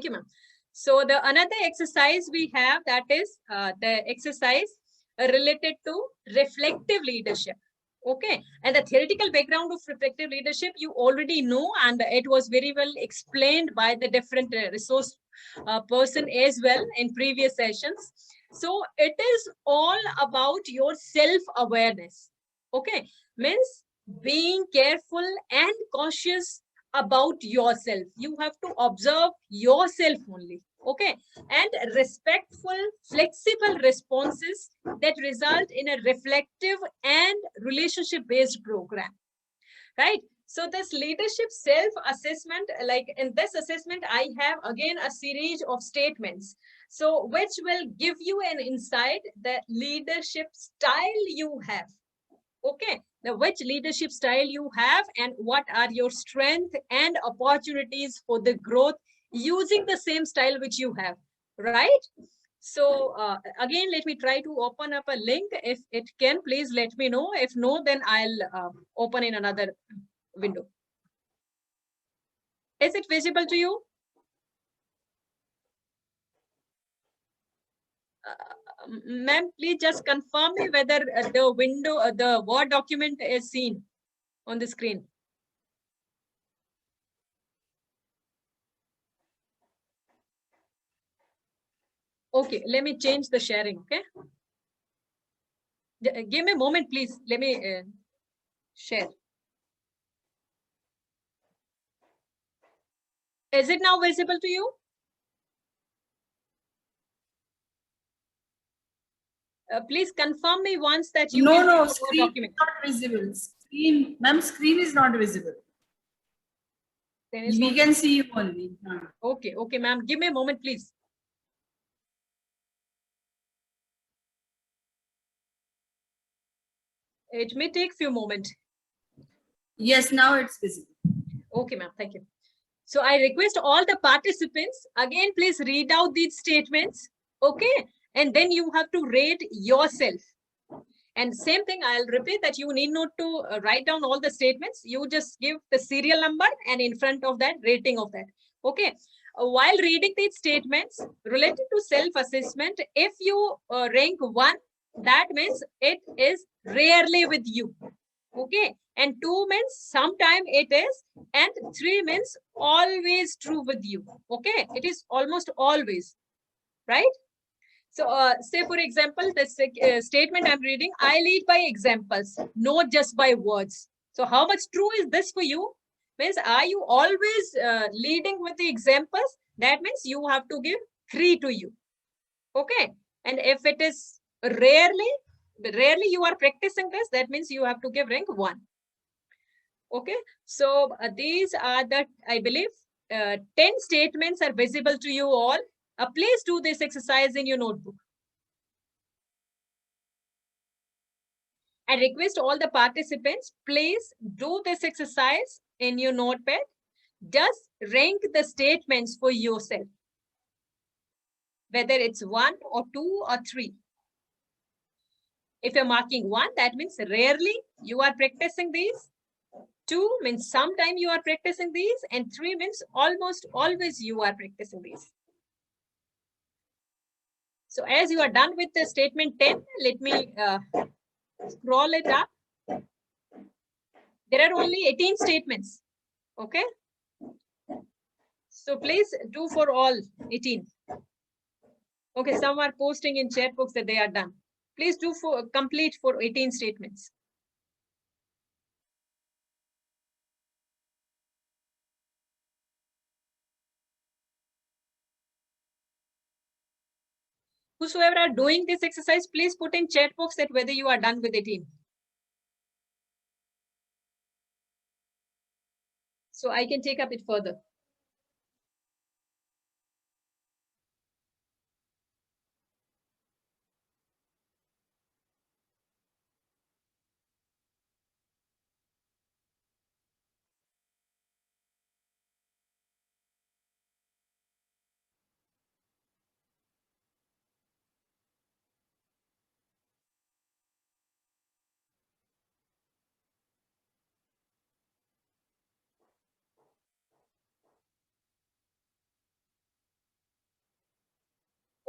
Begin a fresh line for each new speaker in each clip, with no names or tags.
you, ma'am. So the another exercise we have, that is the exercise related to reflective leadership. Okay, and the theoretical background of reflective leadership you already know, and it was very well explained by the different resource person as well in previous sessions. So it is all about your self-awareness. Okay, means being careful and cautious about yourself. You have to observe yourself only. Okay, and respectful, flexible responses that result in a reflective and relationship-based program, right? So this leadership self-assessment, like in this assessment, I have again a series of statements, so which will give you an insight the leadership style you have. Okay, now which leadership style you have and what are your strengths and opportunities for the growth using the same style which you have, right? So again, let me try to open up a link. If it can, please let me know. If no, then I'll open in another window. Is it visible to you? Ma'am, please just confirm me whether the window, the Word document is seen on the screen. Okay, let me change the sharing, okay? Give me a moment, please. Let me share. Is it now visible to you? Please confirm me once that you can
No,
see the
screen
document.
is not visible. Screen, ma'am, screen is not visible. We can see you only.
Okay, okay, ma'am. Give me a moment, please. It may take few moments.
Yes, now it's visible.
Okay, ma'am. Thank you. So I request all the participants, again, please read out these statements. Okay. And then you have to rate yourself. And same thing, I'll repeat that you need not to write down all the statements. You just give the serial number and in front of that, rating of that. Okay. While reading these statements related to self-assessment, if you rank 1, that means it is rarely with you. Okay. And 2 means sometime it is. And 3 means always true with you. Okay. It is almost always. Right? So say, for example, this statement I'm reading, I lead by examples, not just by words. So how much true is this for you? Means, are you always leading with the examples? That means you have to give 3 to you. Okay. And if it is rarely you are practicing this, that means you have to give rank 1. Okay. So these are the, I believe, 10 statements are visible to you all. Please do this exercise in your notebook. I request all the participants, please do this exercise in your notepad. Just rank the statements for yourself, whether it's 1 or 2 or 3. If you're marking 1, that means rarely you are practicing these. 2 means sometime you are practicing these, and 3 means almost always you are practicing these. So as you are done with the statement 10, let me scroll it up. There are only 18 statements. Okay. So please do for all 18. Okay, some are posting in chat box that they are done. Please do for complete for 18 statements. Whosoever are doing this exercise, please put in chat box that whether you are done with 18. So I can take up it further.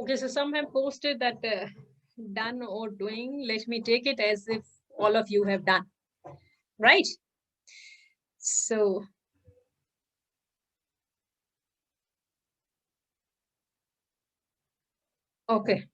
Okay, so some have posted that done or doing. Let me take it as if all of you have done, right? So, okay.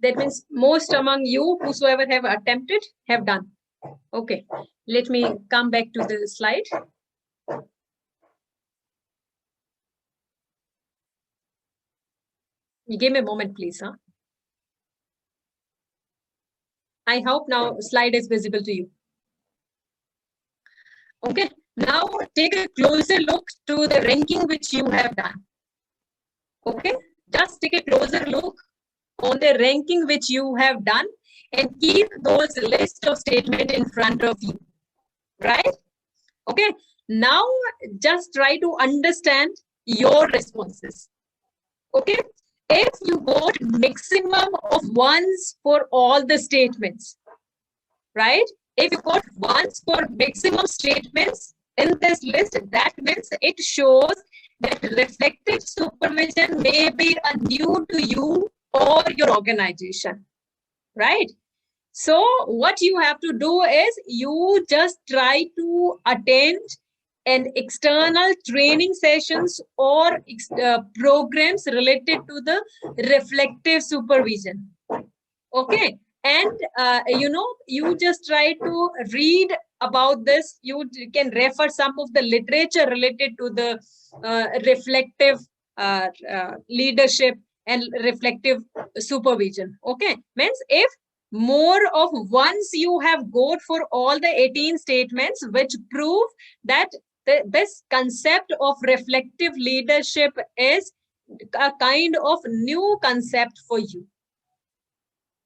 That means most among you, whosoever have attempted, have done. Okay, let me come back to the slide. Give me a moment, please. Huh? I hope now slide is visible to you. Okay, now take a closer look to the ranking which you have done. Okay, just take a closer look on the ranking which you have done and keep those list of statements in front of you, right? Okay, now just try to understand your responses. Okay, if you got maximum of ones for all the statements, right? If you got ones for maximum statements in this list, that means it shows that reflective supervision may be a new to you or your organization, right? So what you have to do is you just try to attend an external training sessions or programs related to the reflective supervision. Okay, and you just try to read about this. You can refer some of the literature related to the reflective leadership and reflective supervision. Okay, means if more of once you have got for all the 18 statements which prove that this concept of reflective leadership is a kind of new concept for you.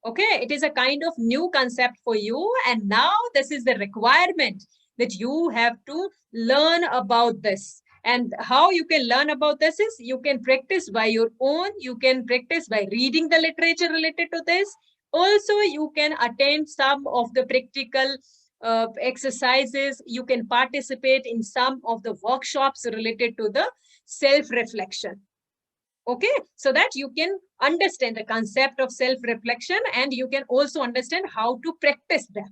Okay, it is a kind of new concept for you, and now this is the requirement that you have to learn about this. And how you can learn about this is you can practice by your own, you can practice by reading the literature related to this. Also, you can attend some of the practical exercises, you can participate in some of the workshops related to the self-reflection. Okay, so that you can understand the concept of self-reflection and you can also understand how to practice that.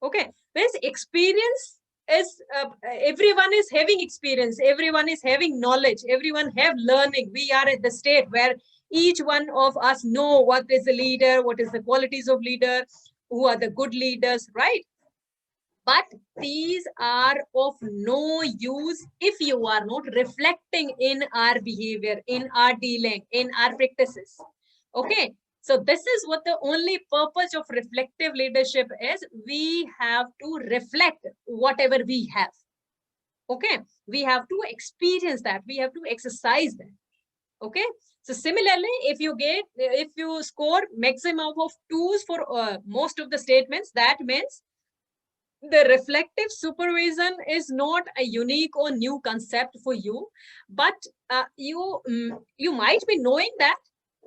Okay, this experience is everyone is having experience, everyone is having knowledge, everyone have learning. We are at the state where each one of us know what is a leader, what is the qualities of leader, who are the good leaders, right? But these are of no use if you are not reflecting in our behavior, in our dealing, in our practices. Okay, so this is what the only purpose of reflective leadership is. We have to reflect whatever we have. Okay, we have to experience that, we have to exercise that. Okay, so similarly, if you score maximum of 2s for most of the statements, that means the reflective supervision is not a unique or new concept for you, but you might be knowing that,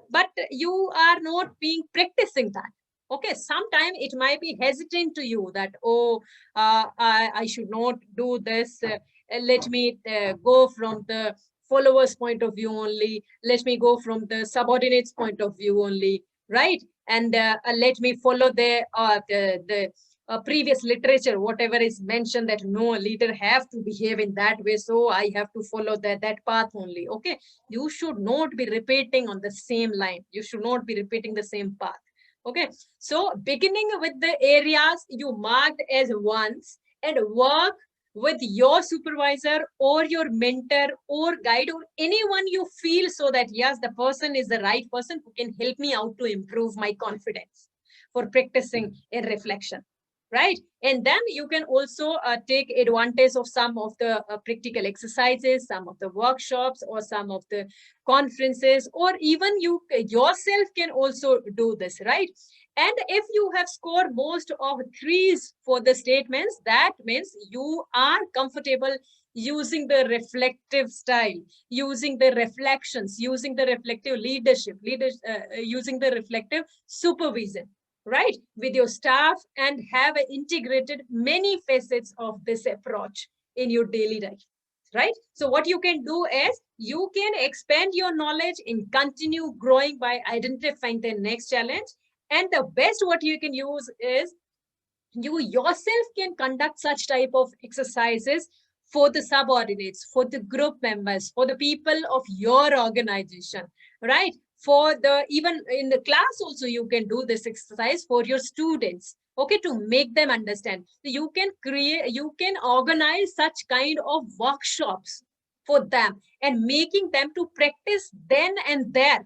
but you are not being practicing that. Okay, sometimes it might be hesitant to you that, oh, I should not do this. Let me go from the followers point of view only, let me go from the subordinates point of view only, right? And let me follow the previous literature, whatever is mentioned, that no leader have to behave in that way, so I have to follow that path only. Okay, you should not be repeating on the same line, you should not be repeating the same path. Okay, so beginning with the areas you marked as ones and work with your supervisor or your mentor or guide or anyone you feel, so that yes, the person is the right person who can help me out to improve my confidence for practicing in reflection, right? And then you can also take advantage of some of the practical exercises, some of the workshops or some of the conferences, or even you yourself can also do this, right? And if you have scored most of 3s for the statements, that means you are comfortable using the reflective style, using the reflections, using the reflective leadership, using the reflective supervision, right, with your staff, and have integrated many facets of this approach in your daily life, right? So what you can do is you can expand your knowledge and continue growing by identifying the next challenge. And the best what you can use is you yourself can conduct such type of exercises for the subordinates, for the group members, for the people of your organization, right? For the, even in the class also, you can do this exercise for your students, okay, to make them understand. You can create, you can organize such kind of workshops for them and making them to practice then and there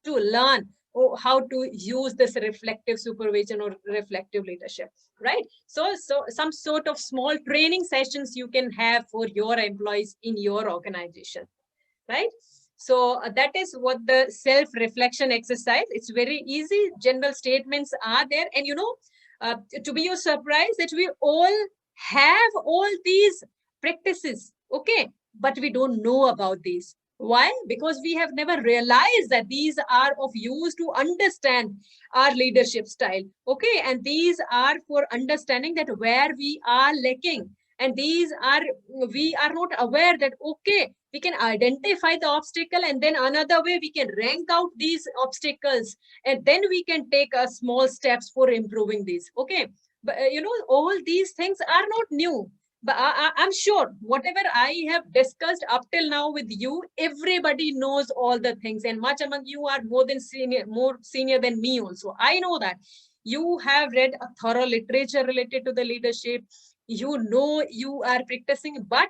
to learn how to use this reflective supervision or reflective leadership, right? So some sort of small training sessions you can have for your employees in your organization, right? So that is what the self-reflection exercise. It's very easy. General statements are there, and to be your surprise that we all have all these practices, okay, but we don't know about these. Why? Because we have never realized that these are of use to understand our leadership style, okay, and these are for understanding that where we are lacking, and these are, we are not aware that, okay, we can identify the obstacle, and then another way we can rank out these obstacles, and then we can take a small steps for improving these, okay. But all these things are not new, but I'm sure whatever I have discussed up till now with you, everybody knows all the things, and much among you are more senior than me also. I know that you have read a thorough literature related to the leadership. You are practicing, but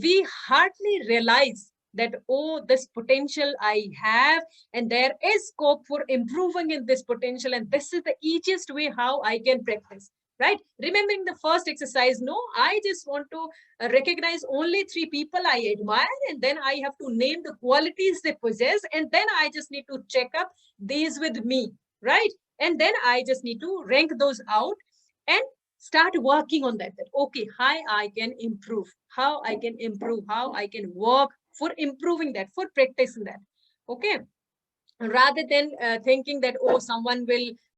we hardly realize that, oh, this potential I have, and there is scope for improving in this potential, and this is the easiest way how I can practice, right? Remembering the first exercise, no, I just want to recognize only 3 people I admire, and then I have to name the qualities they possess, and then I just need to check up these with me, right? And then I just need to rank those out and start working on that. Okay, how I can improve, how I can work for improving that, for practicing that, okay, rather than thinking that, oh, someone will